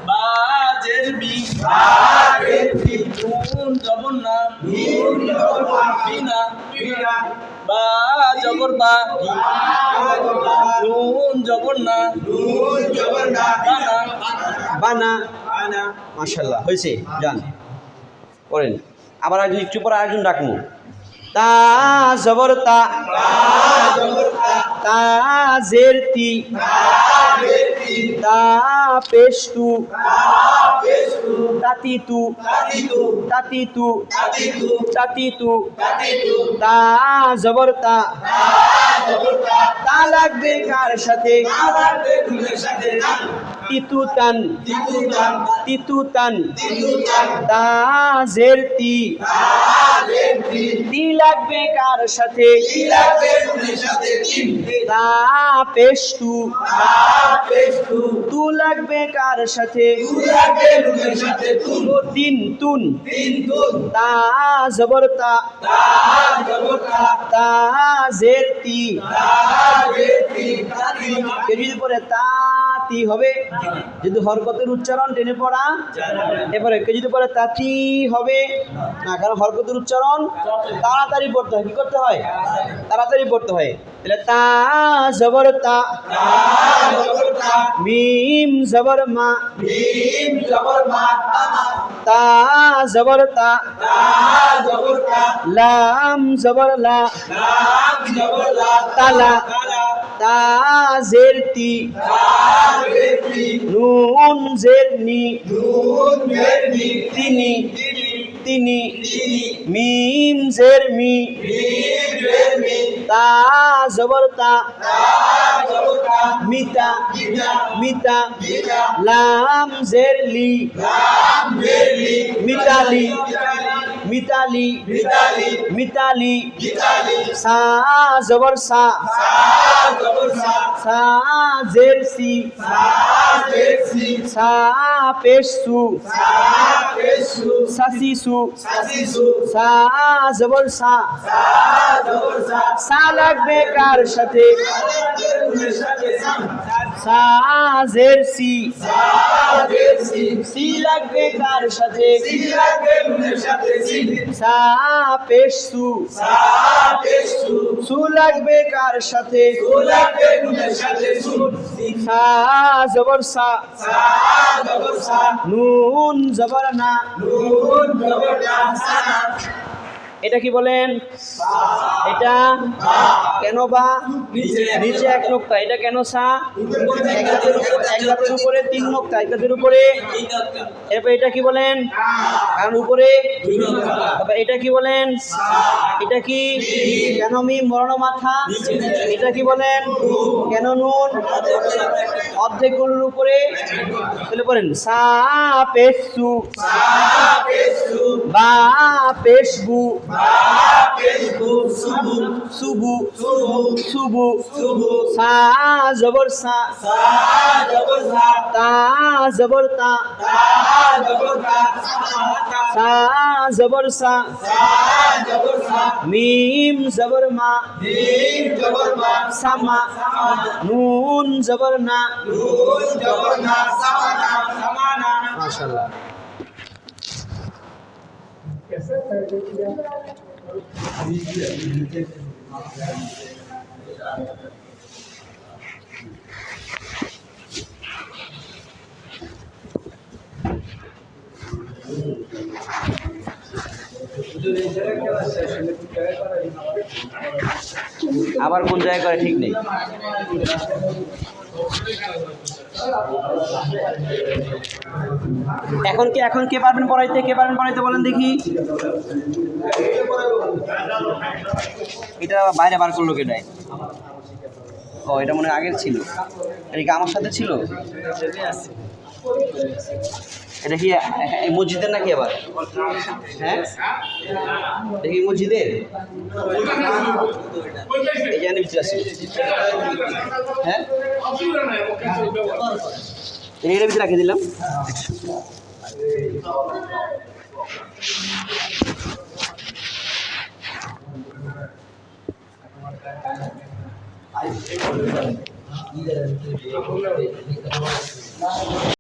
বাজের বি নুন জবর না বিনা বা জবর বা নুন জবর না বানা মাশাআল্লাহ হয়েছে যান করেন আবার একটু পরে আরেকজন ডাকবো তা জবর তা তা জের তি তা পেশতু তাতিতু তাতিতু তা জবর তা তা লাগবে কার সাথে তিতুতান তা জের তি তি লাগবে কার সাথে তা পেশতু তু লাগবে কার সাথে তিন তুন তা জবর তা তা জের তি যদি পরে তা তি হবে যদি হরকতের উচ্চারণ টেনে পড়া এরপরে যদি পরে তাতি হবে না কারণ হরকতের উচ্চারণ তাড়াতাড়ি পড়তে হয় কি করতে হয় তাড়াতাড়ি পড়তে হয় তাহলে তা জবর তা মিম জবর মা তা জবর তা লাম জবর লা তালা তা জের তি নুন জের নি তিনি মিম জের মি তা জবর তা মিতা লাম জের লি মিতালি সা জবর সা সা জের সি সা পেশু সাসিসু সা জবর সা সা লাগবে কার সাথে সা জের সি সি লাগবে কার সাথে সা পেশু সু লাগবে কার সাথে সা জবর সা নুন জবর না এটা কি বলেন এটা কেন বা নিচে এক নোক্তা এটা কেন সা এক দাঁতের উপরে তিন নোক্তা এক দাঁতের উপরে এরপর এটা কি বলেন কারণ উপরে এটা কি বলেন এটা কি কেন মিম বর্ণ মাথা এটা কি বলেন কেন নুন অর্ধেক গরুর উপরে তাহলে বলেন সা পেশু বা পেশবু শুভু সা জবর সা তা জবর তা সা জবর সা মিম জবর মা সামা নুন জবর না মাশাআল্লাহ আবার কোন জায়গায় করে ঠিক নেই এখন কে পারবেন পড়াইতে বলেন দেখি এটা বাইরে বার করলো কেটাই ও এটা মনে আগের ছিল এটা কি আমার সাথে ছিল এটা কি এই মসজিদের নাকি আবার হ্যাঁ এটা কি মসজিদের এই জানি ভিতরে আছে হ্যাঁ এর ভিতরে রাখে দিলাম